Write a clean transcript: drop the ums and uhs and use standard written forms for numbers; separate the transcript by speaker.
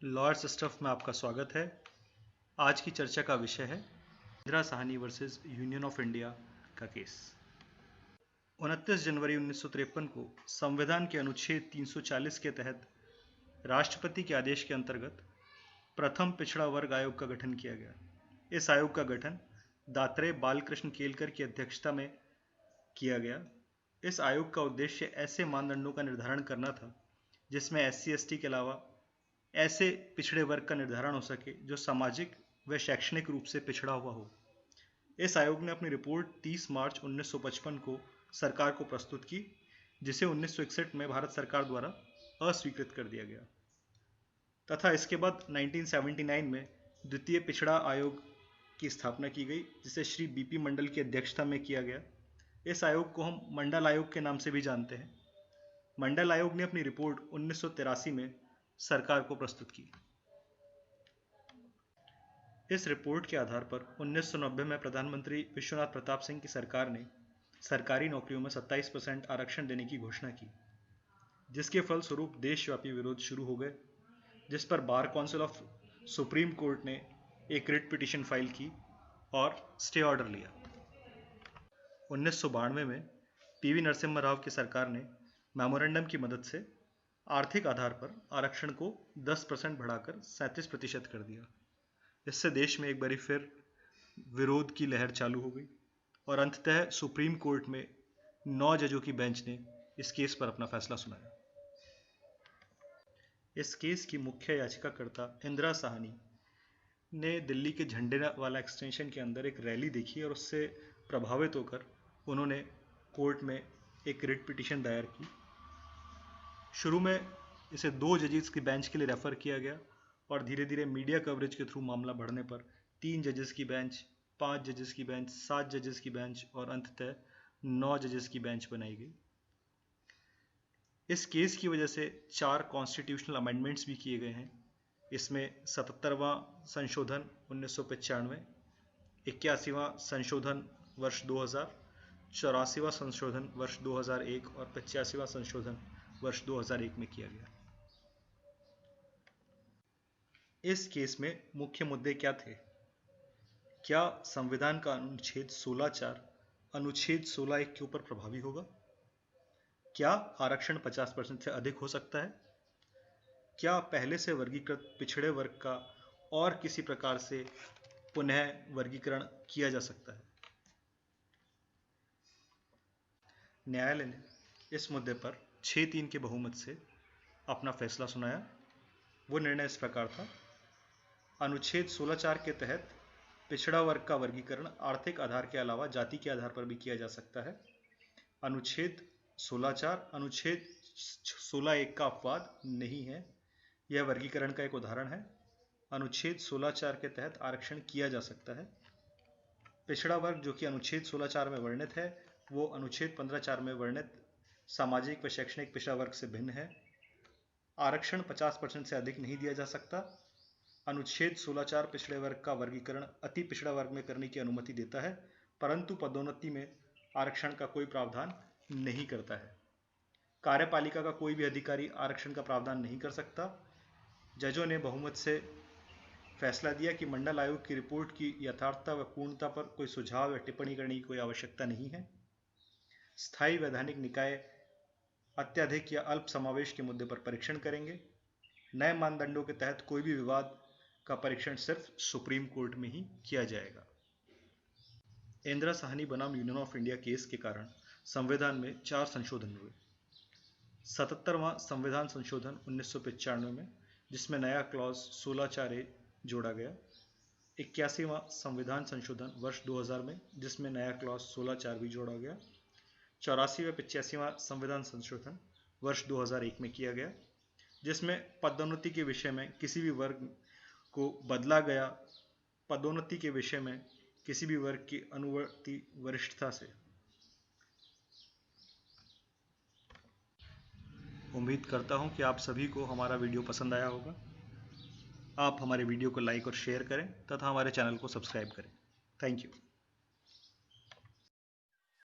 Speaker 1: Lord's stuff में आपका स्वागत है। आज की चर्चा का विषय है Indira Sahni versus union of India का केस। 29 जनवरी 1953 को संविधान के अनुच्छेद 340 के तहत राष्ट्रपति के आदेश के अंतर्गत प्रथम पिछड़ा वर्ग आयोग का गठन किया गया। इस आयोग का गठन दात्रे बालकृष्ण केलकर की अध्यक्षता में किया गया। इस आयोग का उद्देश्य ऐसे मानदंडों का निर्धारण करना था जिसमें SC/ST के अलावा ऐसे पिछड़े वर्ग का निर्धारण हो सके जो सामाजिक व शैक्षणिक रूप से पिछड़ा हुआ हो। इस आयोग ने अपनी रिपोर्ट 30 मार्च 1955 को सरकार को प्रस्तुत की, जिसे 1961 में भारत सरकार द्वारा अस्वीकृत कर दिया गया तथा इसके बाद 1979 में द्वितीय पिछड़ा आयोग की स्थापना की गई, जिसे श्री BP मंडल की अध्यक्षता में किया गया। इस आयोग को हम मंडल आयोग के नाम से भी जानते हैं। मंडल आयोग ने अपनी रिपोर्ट 1983 में सरकार को प्रस्तुत की। इस रिपोर्ट के आधार पर 1990 में प्रधानमंत्री विश्वनाथ प्रताप सिंह की सरकार ने सरकारी नौकरियों में 27% आरक्षण देने की घोषणा की, जिसके फलस्वरूप देशव्यापी विरोध शुरू हो गए, जिस पर bar council of supreme court ने एक रिट पिटीशन फाइल की और स्टे ऑर्डर लिया। 1992 में PV नरसिम्हा राव की सरकार ने मेमोरेंडम की मदद से आर्थिक आधार पर आरक्षण को 10% बढ़ाकर 37% कर दिया। इससे देश में एक बार फिर विरोध की लहर चालू हो गई और अंततः सुप्रीम कोर्ट में 9 जजों की बेंच ने इस केस पर अपना फैसला सुनाया। इस केस की मुख्य याचिकाकर्ता इंदिरा साहनी ने दिल्ली के झंडे वाला एक्सटेंशन के अंदर एक रैली देखी और उससे प्रभावित होकर उन्होंने कोर्ट में एक रिट पिटीशन दायर की। शुरू में इसे 2 जजेस की बेंच के लिए रेफर किया गया और धीरे धीरे मीडिया कवरेज के थ्रू मामला बढ़ने पर 3 जजेस की बेंच, 5 जजेस की बेंच, 7 जजेस की बेंच और अंततः 9 जजेस की बेंच बनाई गई। इस केस की वजह से 4 कॉन्स्टिट्यूशनल अमेंडमेंट्स भी किए गए हैं। इसमें 77वां संशोधन 1995, 81वां संशोधन वर्ष 2000, 84वां संशोधन वर्ष 2001 और 85वां संशोधन वर्ष 2001 में किया गया। इस केस में मुख्य मुद्दे क्या थे? क्या संविधान का अनुच्छेद 16(4) अनुच्छेद 16(1) के ऊपर प्रभावी होगा? क्या आरक्षण 50% से अधिक हो सकता है? क्या पहले से वर्गीकृत पिछड़े वर्ग का और किसी प्रकार से पुनः वर्गीकरण किया जा सकता है? न्यायालय ने इस मुद्दे पर 6-3 के बहुमत से अपना फैसला सुनाया। वो निर्णय इस प्रकार था: अनुच्छेद 16(4) के तहत पिछड़ा वर्ग का वर्गीकरण आर्थिक आधार के अलावा जाति के आधार पर भी किया जा सकता है। अनुच्छेद 16(4) अनुच्छेद 16(1) का अपवाद नहीं है, यह वर्गीकरण का एक उदाहरण है। अनुच्छेद 16(4) के तहत आरक्षण किया जा सकता है। पिछड़ा वर्ग जो कि अनुच्छेद 16(4) में वर्णित है, वो अनुच्छेद 15(4) में वर्णित सामाजिक व शैक्षणिक पिछड़ा वर्ग से भिन्न है। आरक्षण 50% से अधिक नहीं दिया जा सकता। अनुच्छेद 16(4) पिछड़े वर्ग का वर्गीकरण अति पिछड़ा वर्ग में करने की अनुमति देता है, परंतु पदोन्नति में आरक्षण का कोई प्रावधान नहीं करता है। कार्यपालिका का कोई भी अधिकारी आरक्षण का प्रावधान नहीं कर सकता। जजों ने बहुमत से फैसला दिया कि मंडल आयोग की रिपोर्ट की यथार्थता व पूर्णता पर कोई सुझाव या टिप्पणी करने की कोई आवश्यकता नहीं है। स्थायी वैधानिक निकाय अत्यधिक या अल्प समावेश के मुद्दे पर परीक्षण करेंगे। नए मानदंडों के तहत कोई भी विवाद का परीक्षण सिर्फ सुप्रीम कोर्ट में ही किया जाएगा। इंदिरा साहनी बनाम यूनियन ऑफ इंडिया केस के कारण संविधान में 4 संशोधन हुए। 77वां संविधान संशोधन 1995 में, जिसमें नया क्लॉज 16(4)(a) जोड़ा गया। 81वां संविधान संशोधन वर्ष 2000 में, जिसमें नया क्लॉज 16(4) भी जोड़ा गया। 84 व 85वां संविधान संशोधन वर्ष 2001 में किया गया, जिसमें पदोन्नति के विषय में किसी भी वर्ग को बदला गया। पदोन्नति के विषय में किसी भी वर्ग की अनुवर्ती वरिष्ठता से। उम्मीद करता हूं कि आप सभी को हमारा वीडियो पसंद आया होगा। आप हमारे वीडियो को लाइक और शेयर करें तथा हमारे चैनल को सब्सक्राइब करें। Thank you.